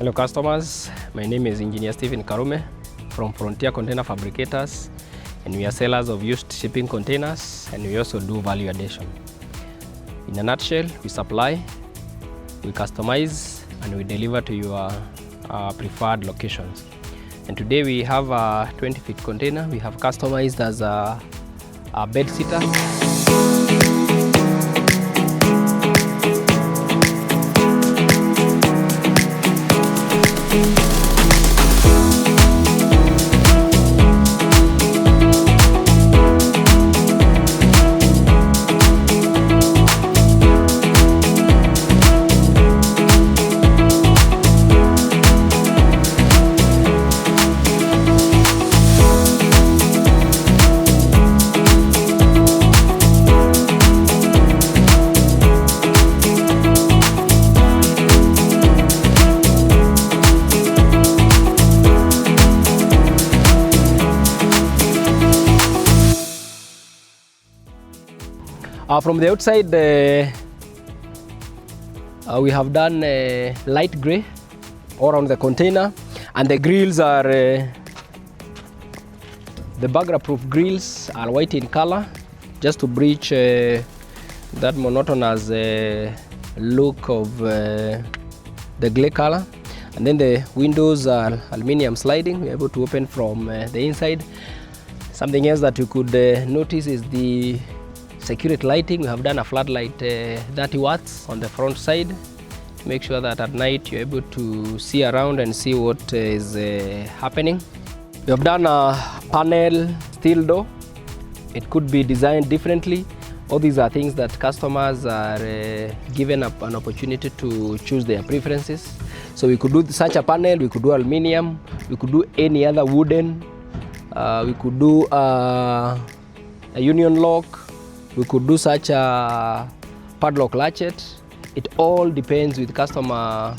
Hello customers, my name is Engineer Stephen Karume from Frontier Container Fabricators, and we are sellers of used shipping containers, and we also do value addition. In a nutshell, we supply, we customize, and we deliver to your preferred locations. And today we have a 20-feet container we have customized as a bed sitter. From the outside, we have done light gray all around the container, and the grills are the burglar-proof grills are white in color, just to breach that monotonous look of the gray color. And then the windows are aluminum sliding. We're able to open from the inside. Something else that you could notice is the security lighting. We have done a floodlight 30 watts on the front side to make sure that at night you're able to see around and see what is happening. We have done a panel steel door. It could be designed differently. All these are things that customers are given an opportunity to choose their preferences. So we could do such a panel, we could do aluminum, we could do any other wooden, we could do a union lock, we could do such a padlock latchet. It all depends with customer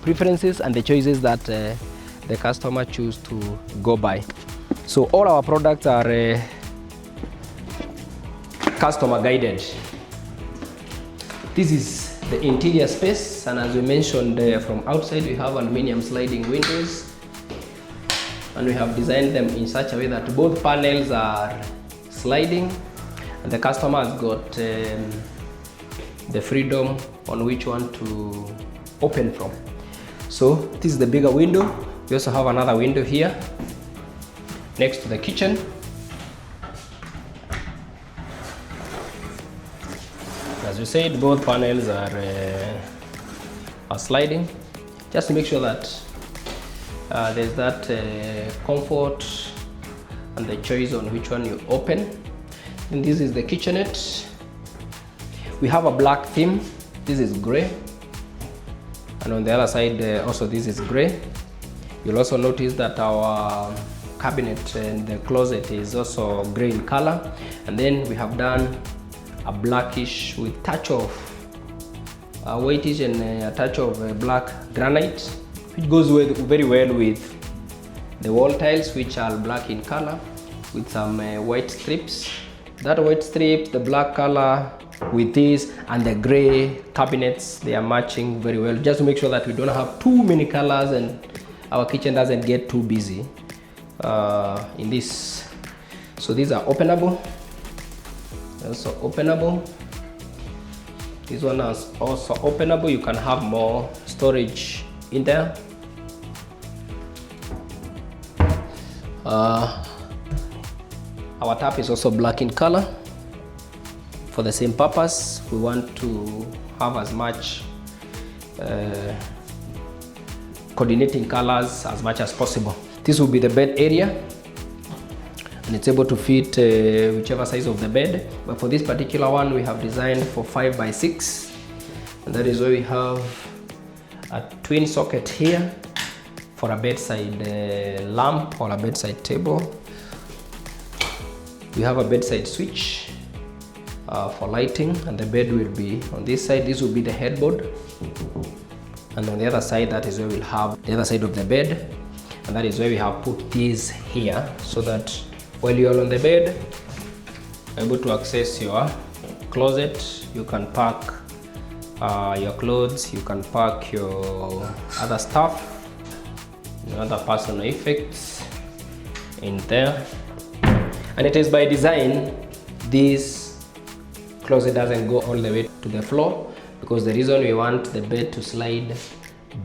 preferences and the choices that the customer choose to go by. So all our products are customer guided. This is the interior space, and as we mentioned from outside, we have aluminum sliding windows, and we have designed them in such a way that both panels are sliding, and the customer has got the freedom on which one to open from. So this is the bigger window. We also have another window here next to the kitchen. As we said, both panels are sliding, just to make sure that there's that comfort and the choice on which one you open. And this is the kitchenette. We have a black theme. This is gray, and on the other side also this is gray. You'll also notice that our cabinet and the closet is also gray in color, and then we have done a blackish with touch of whitish and a touch of black granite, which goes very well with the wall tiles, which are black in color with some white strips. That white strip, the black color with this, and the gray cabinets, they are matching very well, just to make sure that we don't have too many colors and our kitchen doesn't get too busy in this. So these are openable, also openable. This one is also openable. You can have more storage in there. Our tap is also black in color. For the same purpose, we want to have as much coordinating colors as much as possible. This will be the bed area, and it's able to fit whichever size of the bed. But for this particular one, we have designed for 5x6, and that is where we have a twin socket here for a bedside lamp or a bedside table. We have a bedside switch for lighting, and the bed will be on this side. This will be the headboard, and on the other side, that is where we'll have the other side of the bed, and that is where we have put these here, so that while you're on the bed, you're able to access your closet. You can park your clothes, you can park your other stuff, your other personal effects in there. And it is by design, this closet doesn't go all the way to the floor, because the reason we want the bed to slide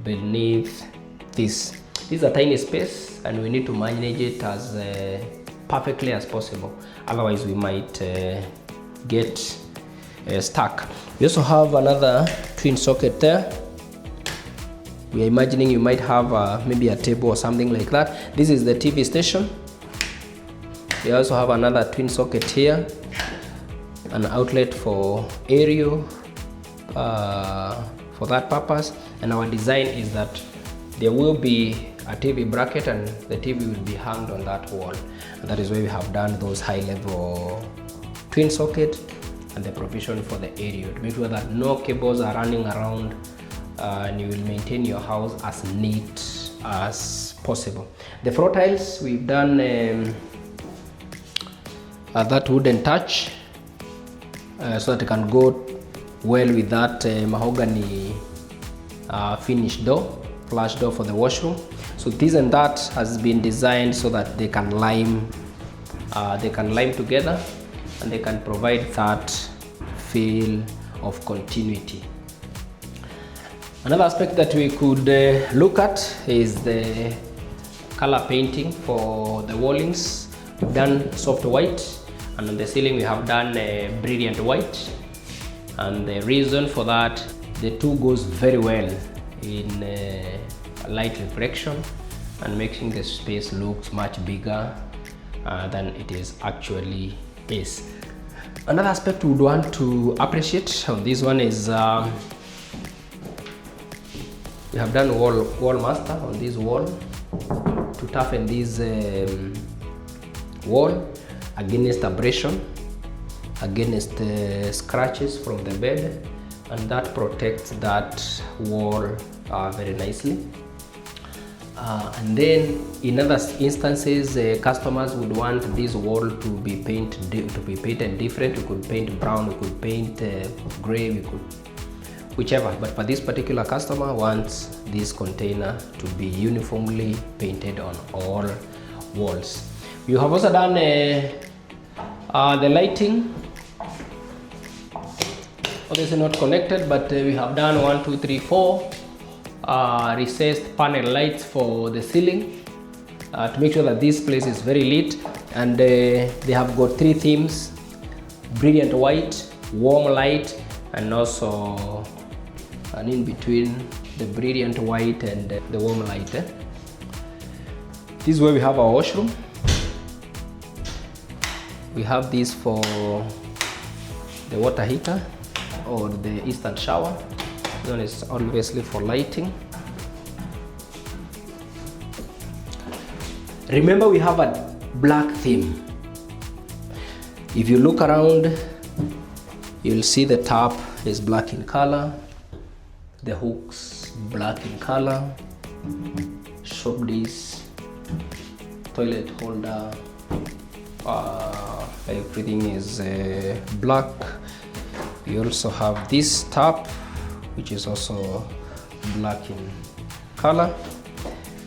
beneath this. This is a tiny space and we need to manage it as perfectly as possible. Otherwise we might get stuck. We also have another twin socket there. We are imagining you might have maybe a table or something like that. This is the TV station. We also have another twin socket here, an outlet for aerial for that purpose. And our design is that there will be a TV bracket and the TV will be hung on that wall. And that is why we have done those high level twin socket and the provision for the aerial to make sure that no cables are running around, and you will maintain your house as neat as possible. The floor tiles, we've done that wooden touch so that it can go well with that mahogany finish door, flash door for the washroom. So this and that has been designed so that they can lime together and they can provide that feel of continuity. Another aspect that we could look at is the color painting for the wallings. We've done soft white, and on the ceiling we have done brilliant white. And the reason for that, the two goes very well in light reflection and making the space look much bigger than it is actually is. Another aspect we would want to appreciate on this one is we have done wall master on this wall to toughen this wall against abrasion, against scratches from the bed, and that protects that wall very nicely. And then in other instances, customers would want this wall to be painted different. We could paint brown, we could paint gray, we could whichever, but for this particular customer wants this container to be uniformly painted on all walls. You have also done the lighting. Obviously not connected, but we have done 1, 2, 3, 4 recessed panel lights for the ceiling to make sure that this place is very lit. And they have got 3 themes: brilliant white, warm light, and also an in between the brilliant white and the warm light. This is where we have our washroom. We have this for the water heater or the instant shower. This one is obviously for lighting. Remember, we have a black theme. If you look around, you'll see the top is black in color, the hooks black in color, shop dish, toilet holder, everything is black. We also have this top, which is also black in color.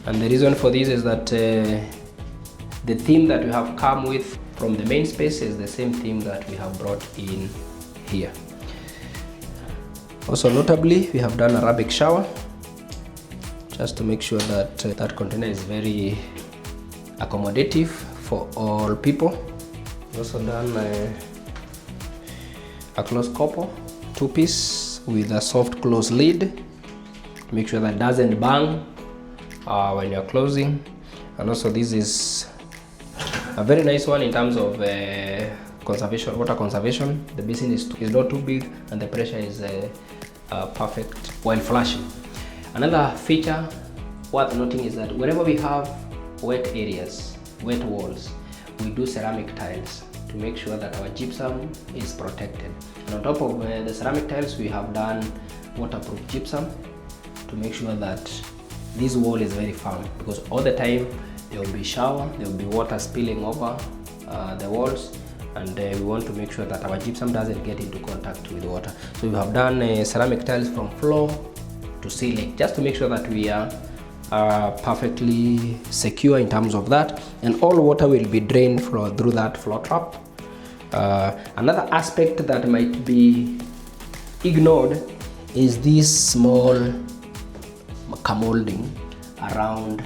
And the reason for this is that the theme that we have come with from the main space is the same theme that we have brought in here. Also notably, we have done a Arabic shower just to make sure that that container is very accommodative for all people. We've also done a closed couple 2-piece with a soft close lid. Make sure that it doesn't bang when you're closing. And also this is a very nice one in terms of conservation, water conservation. The basin is not too big and the pressure is perfect while flushing. Another feature worth noting is that wherever we have wet areas, wet walls, we do ceramic tiles to make sure that our gypsum is protected. And on top of the ceramic tiles, we have done waterproof gypsum to make sure that this wall is very firm, because all the time there will be shower, there will be water spilling over the walls, and we want to make sure that our gypsum doesn't get into contact with water. So we have done ceramic tiles from floor to ceiling, just to make sure that we are perfectly secure in terms of that, and all water will be drained through that floor trap. Another aspect that might be ignored is this small molding around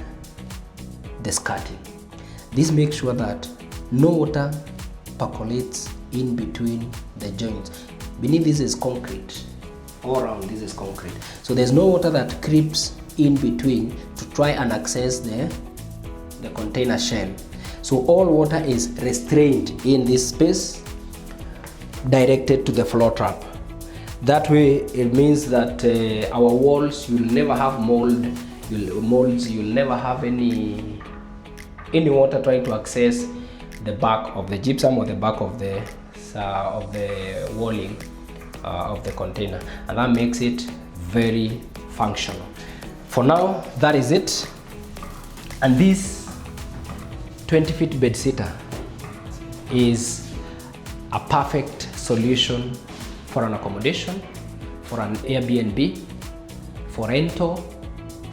the skirting. This makes sure that no water percolates in between the joints. Beneath this is concrete, all around this is concrete, so there's no water that creeps in between to try and access the container shell. So all water is restrained in this space, directed to the floor trap. That way it means that our walls, you'll never have molds, you'll never have any water trying to access the back of the gypsum or the back of the walling of the container, and that makes it very functional. For now, that is it. And this 20-feet bed sitter is a perfect solution for an accommodation, for an Airbnb, for rental,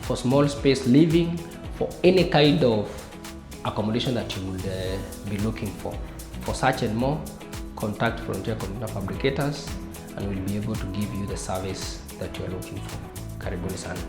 for small space living, for any kind of accommodation that you would be looking for. For such and more, contact Frontier Container Fabricators and we'll be able to give you the service that you are looking for. Karibuni sana.